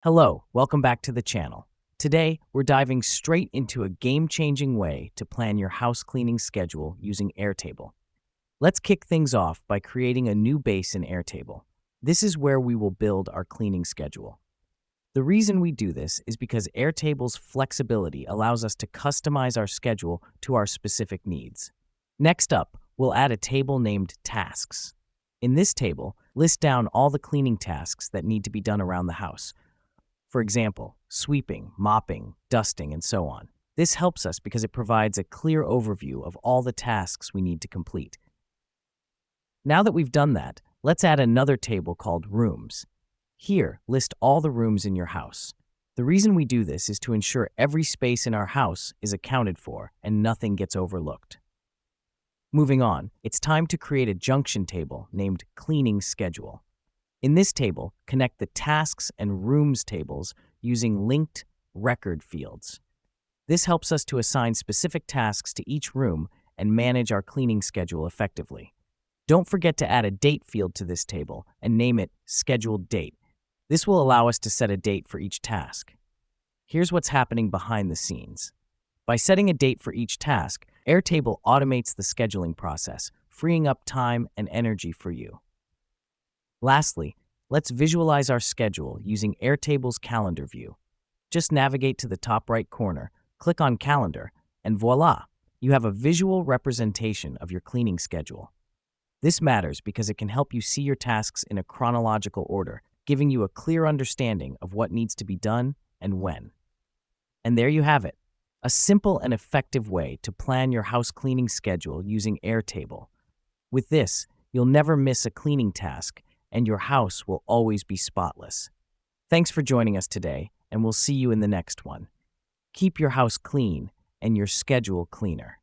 Hello, welcome back to the channel. Today, we're diving straight into a game-changing way to plan your house cleaning schedule using Airtable. Let's kick things off by creating a new base in Airtable. This is where we will build our cleaning schedule. The reason we do this is because Airtable's flexibility allows us to customize our schedule to our specific needs. Next up, we'll add a table named Tasks. In this table, list down all the cleaning tasks that need to be done around the house. For example, sweeping, mopping, dusting, and so on. This helps us because it provides a clear overview of all the tasks we need to complete. Now that we've done that, let's add another table called Rooms. Here, list all the rooms in your house. The reason we do this is to ensure every space in our house is accounted for and nothing gets overlooked. Moving on, it's time to create a junction table named Cleaning Schedule. In this table, connect the Tasks and Rooms tables using linked record fields. This helps us to assign specific tasks to each room and manage our cleaning schedule effectively. Don't forget to add a date field to this table and name it Scheduled Date. This will allow us to set a date for each task. Here's what's happening behind the scenes. By setting a date for each task, Airtable automates the scheduling process, freeing up time and energy for you. Lastly, let's visualize our schedule using Airtable's calendar view. Just navigate to the top right corner, click on Calendar, and voila, you have a visual representation of your cleaning schedule. This matters because it can help you see your tasks in a chronological order, giving you a clear understanding of what needs to be done and when. And there you have it, a simple and effective way to plan your house cleaning schedule using Airtable. With this, you'll never miss a cleaning task, and your house will always be spotless. Thanks for joining us today, and we'll see you in the next one. Keep your house clean and your schedule cleaner.